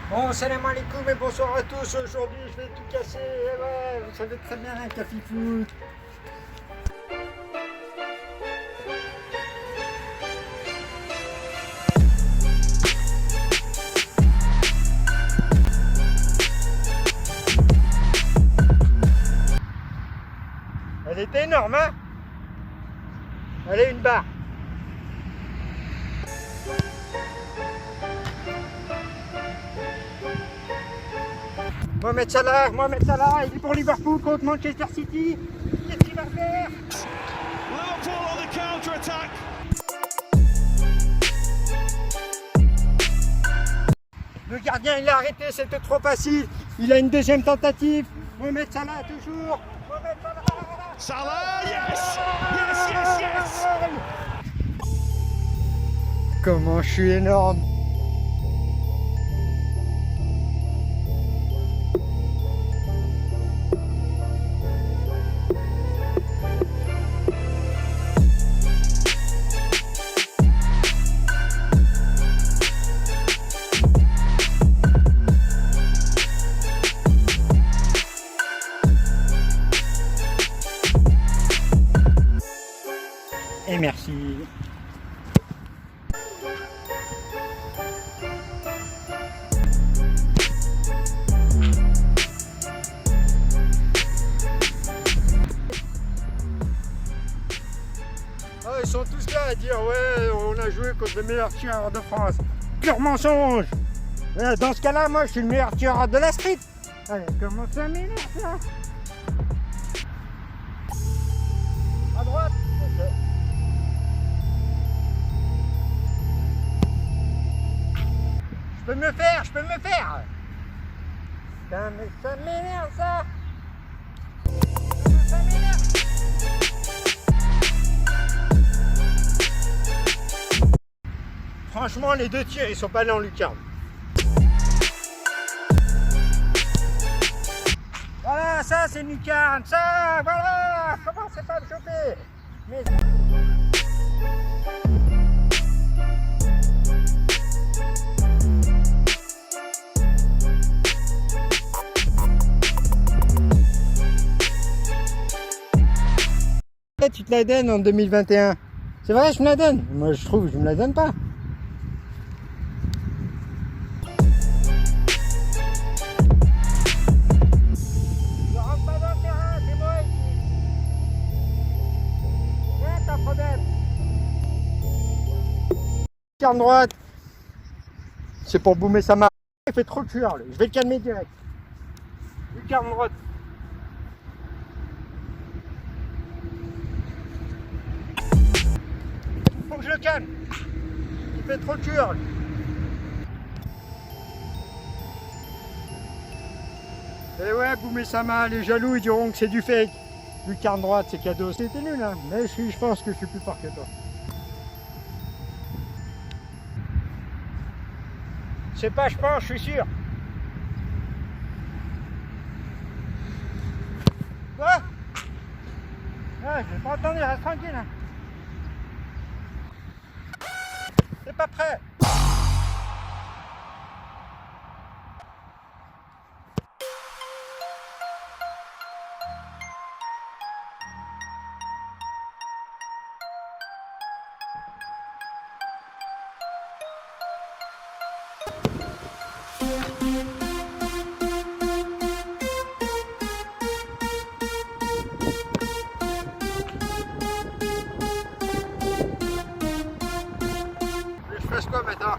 Bon, salam alaikum et bonsoir à tous. Aujourd'hui, je vais tout casser. Et ouais, vous savez très bien, café foot. Elle était énorme, hein? Elle est une barre. Mohamed Salah, il est pour Liverpool contre Manchester City. Qu'est-ce qu'il va faire? Liverpool on the counter-attack. Le gardien, il l'a arrêté, c'était trop facile. Il a une deuxième tentative. Mohamed Salah, toujours. Mohamed Salah. Salah, yes! Yes, yes, yes! Comment je suis énorme. Et merci. Ah, ils sont tous là à dire ouais, on a joué contre le meilleur tireur de France. Pur mensonge. Dans ce cas-là, moi je suis le meilleur tireur de la street. Allez, comment ça m'énerve ça? À droite. Okay. Je peux me le faire. Putain, mais ça m'énerve ça. Ça m'énerve. Franchement, les deux tirs, ils sont pas allés en lucarne. Voilà, ça c'est une lucarne, ça, voilà. Commencez pas à me choper. Mais... Tu te la donnes en 2021. C'est vrai, je me la donne. Moi, je trouve que je me la donne pas. Ne rentre pas dans le terrain, c'est moi ici. Ouais, t'as un problème. Lucarne droite. C'est pour boomer sa marque. Il fait trop de curl. Je vais le calmer direct. Lucarne droite. Faut que je le calme. Il fait trop de curl. Et ouais, Boumé Sama, les jaloux ils diront que c'est du fake. Lucarne droite, c'est cadeau. C'était nul, hein. Mais je pense que je suis plus fort que toi. C'est pas, je pense, je suis sûr. Quoi? Ouais, je l'ai pas entendu, reste tranquille. Hein. C'est pas prêt. Je fais quoi maintenant?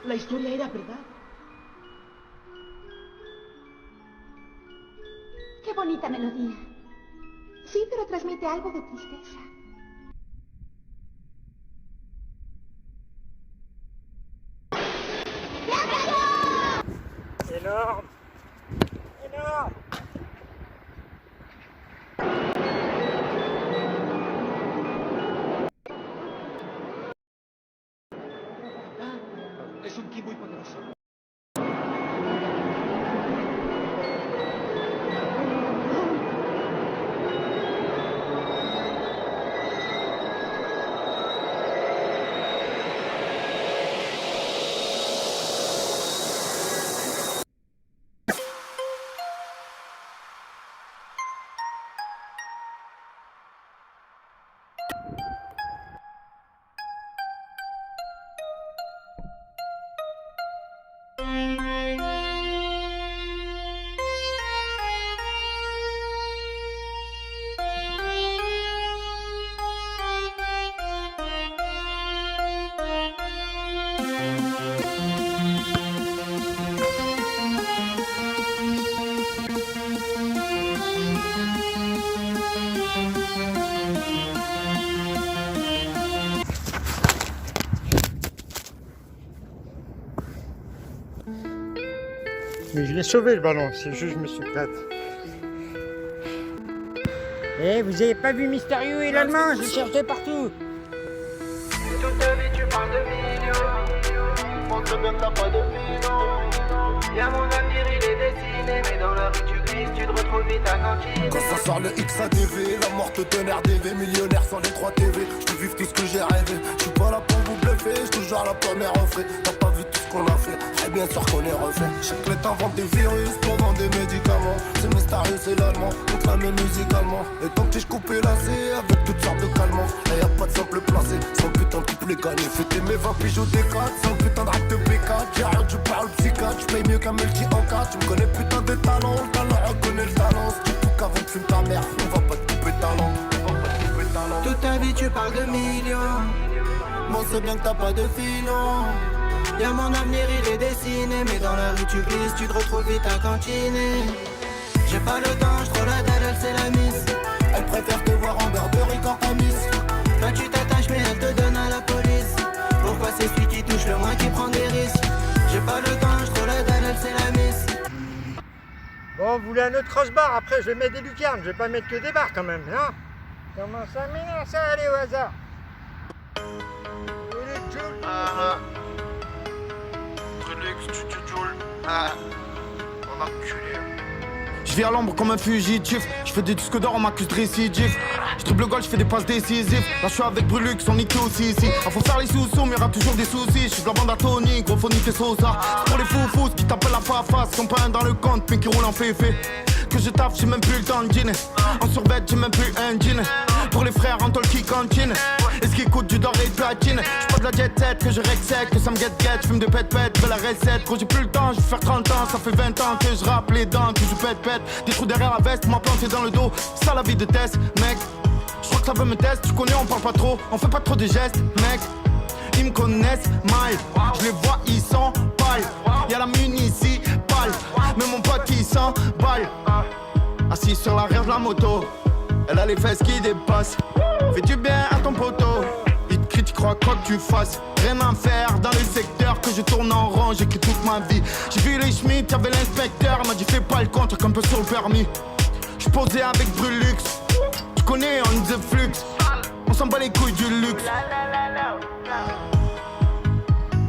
La historia era verdad. Qué bonita melodía. Sí, pero transmite algo de tristeza. Énorme. Énorme. Es un ki muy poderoso. Mais je l'ai sauvé le ballon, c'est juste je me suis plate. Eh, vous avez pas vu Mysterio et l'Allemand? Je l'ai cherché partout. Toute ta vie tu parles de millions. Montre bien que t'as pas de filon. Y'a mon avenir il est dessiné. Mais dans la rue tu glisses, tu te retrouves vite à cantine. Quand ça sort le XADV, la mort te donne RDV. Millionnaire sans les 3 TV, je vivre tout ce que j'ai rêvé. Je suis pas là pour vous bluffer, je toujours la première refait. T'as pas vu tout ce qu'on a fait, et bien sûr qu'on est refait. J'ai que les invente des virus pour vendre des médicaments. C'est mystérieux, c'est l'allemand, on te la met musicalement. Et tant que je coupé lacé avec toutes sortes de calmants. Et y'a pas de simple placé, sans putain de couple gagné. Fêter mes 20 piges au D4, sans putain de rap de P4. J'ai rien, je parle psychiatre, je paye mieux qu'un multi en 4. Tu me connais putain de talent, le talent reconnaît le talent. Si tu tout qu'avant de fumer ta mère, on va pas te couper talent. Toute ta vie tu parles de millions. Bon c'est bien que t'as pas de filon. Y'a mon avenir il est dessiné. Mais dans la rue tu glisses, tu te retrouves vite à cantiner. J'ai pas le temps, j't'roule la dalle, elle c'est la mise. Elle préfère te voir en Burberry qu'en Amis. Toi tu t'attaches mais elle te donne à la police. Pourquoi c'est celui qui touche le moins qui prend des risques? J'ai pas le temps, j't'roule la dalle, elle c'est la mise. Bon, vous voulez un autre crossbar? Après, je vais mettre des lucarnes. Je vais pas mettre que des barres quand même, hein? Comment ça m'énerve ça? Allez, au hasard. On enculé. Je vis à l'ombre comme un fugitif. Je fais des disques d'or, on m'accuse de récidive. Je dribble le goal, je fais des passes décisives. Là je suis avec Brulux, on nique aussi ici. Ah, faut faire les sous-sous, mais y'aura toujours des soucis. Je suis de la bande à Tony, gros faut niquer Sosa. C'est pour les fous qui t'appellent la face. Sont pas un dans le compte, mais qui roulent en féfé. Que je taffe, j'ai même plus le temps de dîner. En survêt, j'ai même plus un jean. Pour les frères en tôle qui cantine. Et ce qui coûte du d'or et de platine. J'suis pas de la jet set, que je règle sec, que ça me guette. J'fume des pète-pète, fais la recette. Gros j'ai plus le temps, je vais faire 30 ans. Ça fait 20 ans que je rappe les dents, que je pète. Des trous derrière la veste, m'a planté dans le dos. Ça la vie de test, mec. J'crois que ça veut me tester, tu connais, on parle pas trop. On fait pas trop de gestes, mec. Ils me connaissent mal, je les vois, ils sont pâles. Y'a la municipale, mais mon pote il s'emballe. Assis sur l'arrière de la moto, elle a les fesses qui dépassent. Fais du bien à ton poteau, ils te critiquent, crois quoi que tu fasses. Rien à faire dans le secteur, que je tourne en rond, j'écris toute ma vie. J'ai vu les Schmitt, y'avait l'inspecteur, m'a dit fais pas le contre, qu'un peu sur le permis. J'suis posé avec Brulux, tu connais on the flux. On s'en bat les couilles du luxe.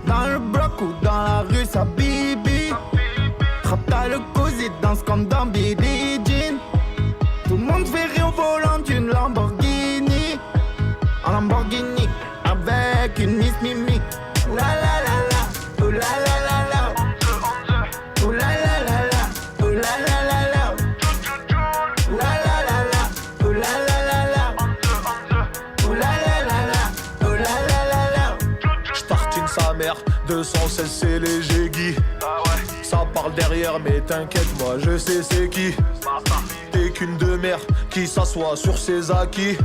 Dans le bloc ou dans la rue, ça bibi. Trappe t'as le cosy, danse comme dans Billie Jean. Tout le monde fait rire au volant d'une Lamborghini. En Lamborghini, avec une Miss Mimi. Ouh la la la la, ouh la la la la. Ouh la la la la, ouh la la la la. Ouh la la la la, ouh la la la la. Ouh la la la la, ouh la la la la. J'tartine sa mère, 216 c'est léger Guy. Ça parle derrière mais t'inquiète moi je sais c'est qui. T'es qu'une de mer qui s'assoit sur ses acquis.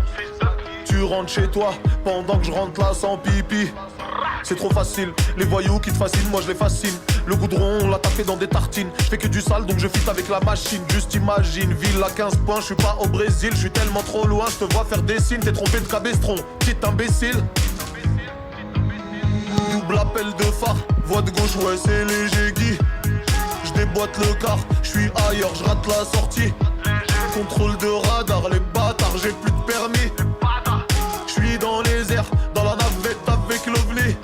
Tu rentres chez toi pendant que je rentre là sans pipi. C'est trop facile, les voyous qui te fascinent, moi je les fascine. Le goudron, on l'a tapé dans des tartines. Je fais que du sale donc je fit avec la machine. Juste imagine, ville à 15 points, je suis pas au Brésil. Je suis tellement trop loin, je te vois faire des signes. T'es trompé de cabestron, petit imbécile. Double appel de phare, voie de gauche, ouais c'est léger Guy. déboîte le car. Je suis ailleurs, je rate la sortie. Contrôle de radar, les bâtards, j'ai plus de permis. Je suis dans les airs, dans la navette avec l'OVNI.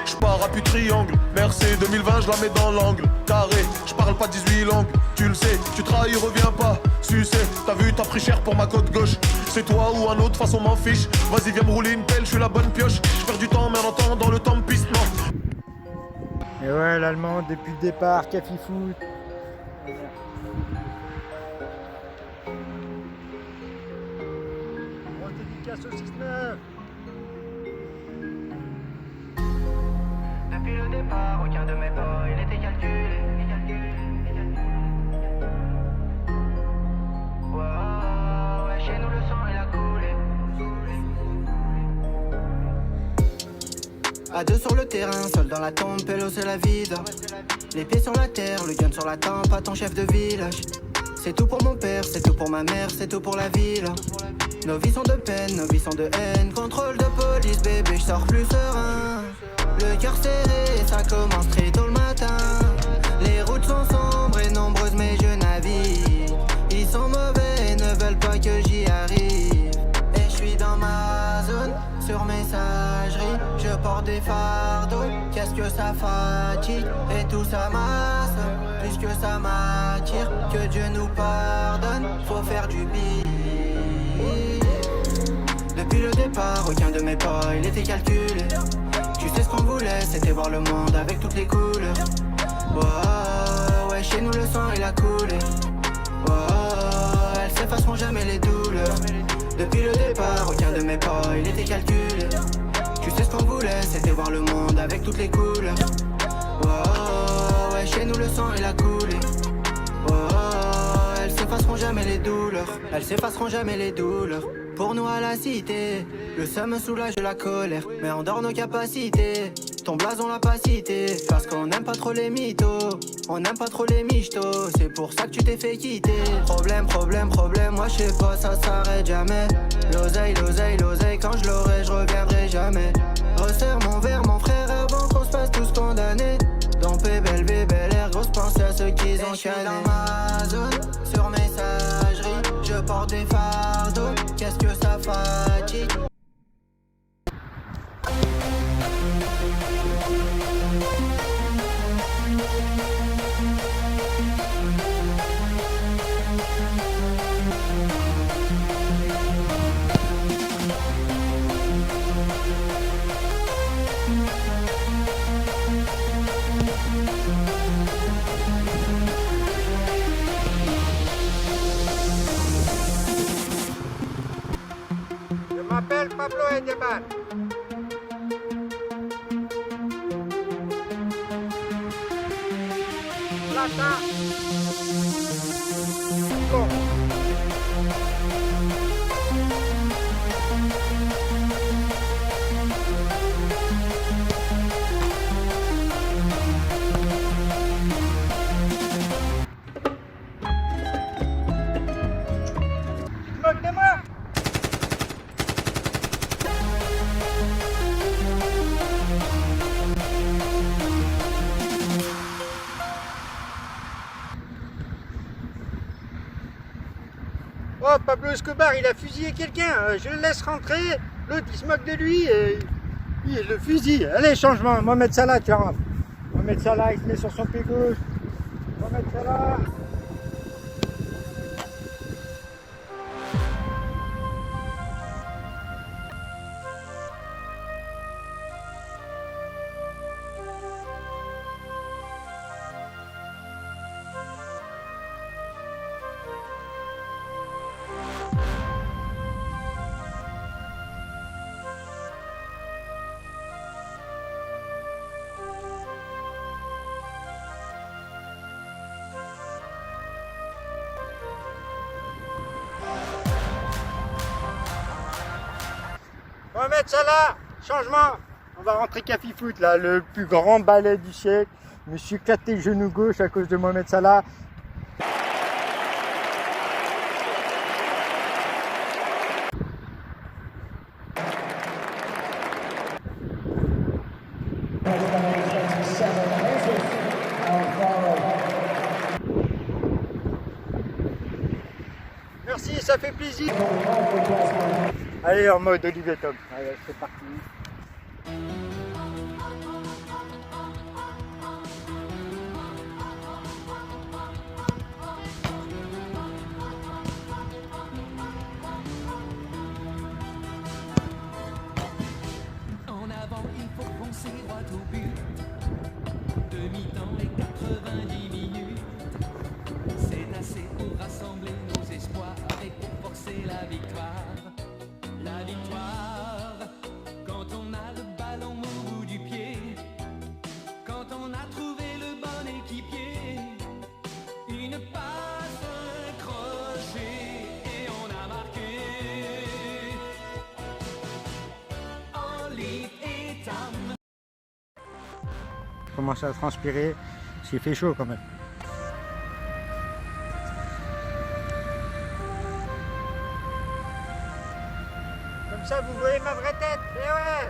Je pars à plus triangle, Mercé 2020, je la mets dans l'angle. Carré, je parle pas 18 langues, tu le sais, tu trahis, reviens pas. Sucé, t'as vu, t'as pris cher pour ma côte gauche. C'est toi ou un autre, façon m'en fiche. Vas-y, viens me rouler une pelle, je suis la bonne pioche. Je perds du temps, mais en entendant le temps me pisse, non. Et ouais, l'allemand depuis le départ, Café Foot. Grosse dédicace au 6-9. Depuis le départ, aucun de mes pas, il était calculé. Ouais, chez nous le sang il a coulé. À deux sur le terrain, seul dans la tombe, pélo c'est la vide. Les pieds sur la terre, le gun sur la tempe, à ton chef de village. C'est tout pour mon père, c'est tout pour ma mère, c'est tout pour la ville. Nos vies sont de peine, nos vies sont de haine. Contrôle de police, bébé, je sors plus serein. Le cœur serré, ça commence très tôt le matin. Les routes sont sombres et nombreuses, mais je navigue. Ils sont mauvais, ne veulent pas que j'y arrive. Et je suis dans ma zone, sur messagerie. Je porte des fardeaux, qu'est-ce que ça fatigue. Et tout ça masse, plus que ça m'attire. Que Dieu nous pardonne, faut faire du bif. Depuis le départ, aucun de mes pas, il était calculé. Tu sais ce qu'on voulait, c'était voir le monde avec toutes les couleurs. Ouais, chez nous le sang il a coulé. Elles s'effaceront jamais les douleurs. Depuis le départ, aucun de mes pas, il était calculé. Tu sais ce qu'on voulait, c'était voir le monde avec toutes les couleurs. Ouais, chez nous le sang il a coulé. Elles s'effaceront jamais les douleurs. Elles s'effaceront jamais les douleurs. Pour nous à la cité, le seum me soulage de la colère, mais on dort nos capacités. Ton blason l'a pas cité, parce qu'on n'aime pas trop les mythos. On n'aime pas trop les michtos, c'est pour ça que tu t'es fait quitter. Problème, moi je sais pas, ça s'arrête jamais. L'oseille, quand je l'aurai, je reviendrai jamais. Resserre mon verre, mon frère, avant qu'on se fasse tous condamner. Dompé, belle air, grosse pensée à ceux qui ont calé. Dans ma zone, sur messagerie, je porte des fardeaux, qu'est-ce que ça fatigue. Je m'appelle Pablo Edeban. Plata. Bon. Moque de moi. Oh, Pablo Escobar, il a fusillé quelqu'un. Je le laisse rentrer. L'autre, il se moque de lui. Il le fusille. Allez, changement. Mohamed Salah, tu rentres. Mohamed Salah, il se met sur son pied gauche. Mohamed Salah. Mohamed Salah, changement. On va rentrer Café Foot là, le plus grand ballet du siècle. Je me suis éclaté le genou gauche à cause de Mohamed Salah. ça fait plaisir. Allez, en mode Olivier Tom. Allez, c'est parti. En avant, il faut foncer droit au but. Demi-temps et 90 minutes. C'est assez pour rassembler nos espoirs et pour forcer la victoire. La victoire, quand on a le ballon au bout du pied. Quand on a trouvé le bon équipier. Une passe, un crochet et on a marqué. En lit et tam. Je commence à transpirer, parce qu'il fait chaud quand même. Comme ça, vous voyez ma vraie tête. Et ouais.